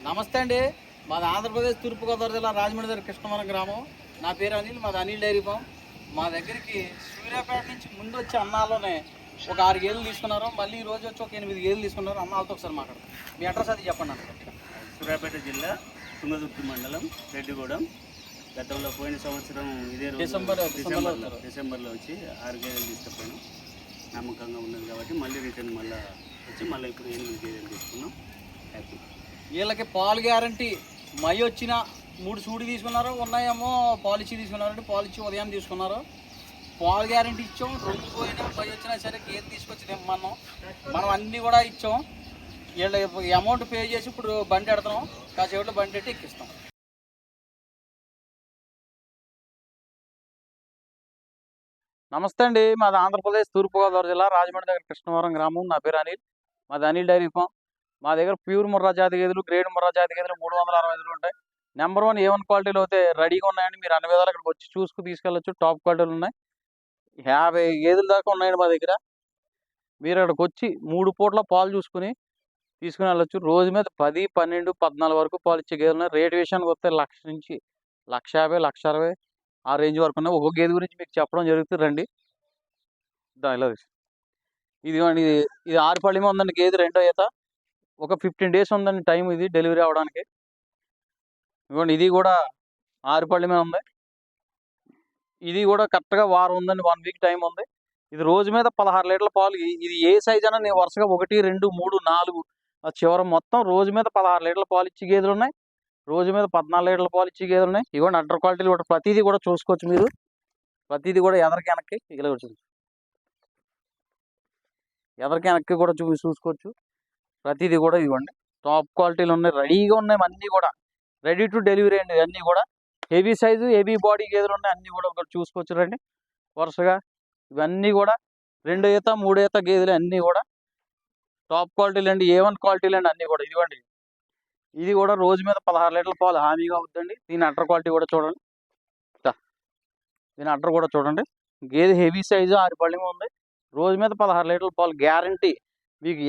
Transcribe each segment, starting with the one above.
నమస్తే అండి. మాది ఆంధ్రప్రదేశ్ తూర్పుగోదావరి జిల్లా రాజమండ్రి దగ్గర కృష్ణవరం గ్రామం. నా పేరు అనిల్, మాది అనిల్ డైరీ ఫామ్. మా దగ్గరికి సూర్యాపేట నుంచి ముందు వచ్చే అన్నాలోనే ఒక 6 గేదెలు తీసుకున్నారు. మళ్ళీ ఈ రోజు వచ్చి ఒక 8 గేదెలు తీసుకున్నారు. అన్నాలతో ఒకసారి మాట్లాడతాం. మీ అడ్రస్ అది చెప్పండి అన్న. సూర్యాపేట జిల్లా తుంగదుర్తి మండలం రెడ్డిగూడెం. గతంలో పోయిన సంవత్సరం ఇదే రోజు డిసెంబర్లో వచ్చి 6 గేదెలు తీసుకుపోయాను. నమ్మకంగా ఉన్నది కాబట్టి మళ్ళీ రిటర్న్ మళ్ళీ ఇప్పుడు 8 గేదెలు తీసుకున్నాం. హ్యాపీ. వీళ్ళకి పాలు గ్యారంటీ. మై వచ్చిన 3 సూడి తీసుకున్నారు, ఉన్నాయేమో పాలిచ్చి తీసుకున్నారంటే పాలిచ్చి ఉదయం తీసుకున్నారు. పాలు గ్యారంటీ ఇచ్చాం. 2 పోయినా మై వచ్చినా సరే గేదె తీసుకొచ్చి తెమ్మన్నాం. మనం అన్నీ కూడా ఇచ్చాం. వీళ్ళ అమౌంట్ పే చేసి ఇప్పుడు బండి ఎడతాం. కాసేపట్లో బండి పెట్టి ఎక్కిస్తాం. నమస్తే అండి. మాది ఆంధ్రప్రదేశ్ తూర్పుగోదావరి జిల్లా రాజమండ్రి దగ్గర కృష్ణవరం గ్రామం. నా పేరు అనిల్, మాది అనిల్ డైరీ ఫామ్. మా దగ్గర ప్యూర్ ముర్రా జాతి గేదెలు, గ్రేడ్ ముర్రా జాతి గేదెలు 365 ఉంటాయి. నెంబర్ 1 A1 క్వాలిటీలో అయితే రెడీగా ఉన్నాయండి. మీరు అన్ని విధాలు అక్కడికి వచ్చి చూసుకు తీసుకెళ్ళచ్చు. టాప్ క్వాలిటీలు ఉన్నాయి. 50 గేదెల దాకా ఉన్నాయండి మా దగ్గర. మీరు అక్కడికి వచ్చి 3 పూట్ల పాలు చూసుకుని తీసుకుని వెళ్ళచ్చు. రోజు మీద 10, 12, 14 వరకు పాలు ఇచ్చే గేదెలు ఉన్నాయి. రేట్ విషయానికి వస్తే 1,00,000 నుంచి 1,50,000, 1,60,000 ఆ రేంజ్ వరకు ఉన్నాయి. ఒక్కొక్క గేదె గురించి మీకు చెప్పడం జరుగుతుంది. రండి. ఇలా ఇది 6 పళ్ళేమో ఉందండి గేదె. రెండో ఈత. ఒక 15 డేస్ ఉందండి టైం ఇది డెలివరీ అవ్వడానికి. ఇదిగోండి, ఇది కూడా 6 పళ్ళమే ఉంది. ఇది కూడా కరెక్ట్గా వారం ఉందండి. 1 వీక్ టైం ఉంది. ఇది రోజు మీద 16 లీటర్ల పాలు. ఇది ఏ సైజ్ అయినా నేను వరుసగా 1, 2, 3, 4 చివరి మొత్తం రోజు మీద 16 లీటర్ల పాలు ఇచ్చి గేదెలు ఉన్నాయి. రోజు మీద 14 లీటర్ల పాలు ఇచ్చి గేదెలు ఉన్నాయి. ఇవ్వండి అడ్డర్ క్వాలిటీలు కూడా ప్రతిదీ కూడా చూసుకోవచ్చు. మీరు ప్రతిదీ కూడా ఎదరికి వెనక్కి ఇలా వచ్చింది. ఎదరికి వెనక్కి కూడా చూసుకోవచ్చు. ప్రతిదీ కూడా ఇవ్వండి టాప్ క్వాలిటీలు ఉన్నాయి. రెడీగా ఉన్నాయి. అన్నీ కూడా రెడీ టు డెలివరీ అండి. అన్నీ కూడా హెవీ సైజు, హెవీ బాడీ గేదెలు ఉన్నాయి. అన్నీ కూడా ఒకటి చూసుకోవచ్చు. రండి వరుసగా. ఇవన్నీ కూడా 2 ఈత 3 ఈత గేదెలు. అన్నీ కూడా టాప్ క్వాలిటీలు అండి. A1 క్వాలిటీలు అండి అన్నీ కూడా. ఇదిగోండి, ఇది కూడా రోజు మీద 16 లీటర్ల పాలు హామీగా అవుతుందండి. దీని అడ్డర్ క్వాలిటీ కూడా చూడండి. దీని అడ్డర్ కూడా చూడండి. గేదె హెవీ సైజు 6 పళ్ళేమో ఉంది. రోజు మీద 16 లీటర్ల పాలు గ్యారంటీ. మీకు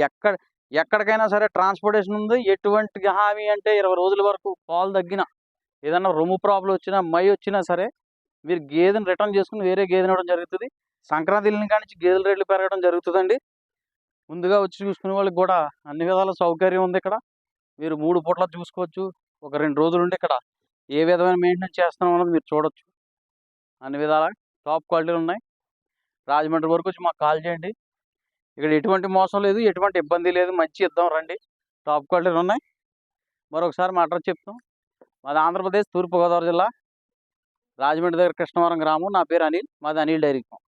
ఎక్కడికైనా సరే ట్రాన్స్పోర్టేషన్ ఉంది. ఎటువంటి హామీ అంటే 20 రోజుల వరకు పాలు తగ్గిన, ఏదన్నా రొమ్ము ప్రాబ్లం వచ్చినా, మై వచ్చినా సరే మీరు గేదెని రిటర్న్ చేసుకుని వేరే గేదెని ఇవ్వడం జరుగుతుంది. సంక్రాంతి నుంచి గేదెల రేట్లు పెరగడం జరుగుతుందండి. ముందుగా వచ్చి చూసుకునే వాళ్ళకి కూడా అన్ని విధాల సౌకర్యం ఉంది. ఇక్కడ మీరు 3 పూట్ల చూసుకోవచ్చు. ఒక 2 రోజులు ఉండి ఇక్కడ ఏ విధమైన మెయింటెనెన్స్ చేస్తున్నాం అన్నది మీరు చూడొచ్చు. అన్ని విధాల టాప్ క్వాలిటీలు ఉన్నాయి. రాజమండ్రి వరకు వచ్చి మాకు కాల్ చేయండి. ఇక్కడ ఎటువంటి మోసం లేదు, ఎటువంటి ఇబ్బంది లేదు. మంచి ఇద్దాం రండి. టాప్ క్వాలిటీలు ఉన్నాయి. మరొకసారి మా అడ్రస్ చెప్తాం. మాది ఆంధ్రప్రదేశ్ తూర్పుగోదావరి జిల్లా రాజమండ్రి దగ్గర కృష్ణవరం గ్రామం. నా పేరు అనిల్, మాది అనిల్ డైరీ ఫామ్.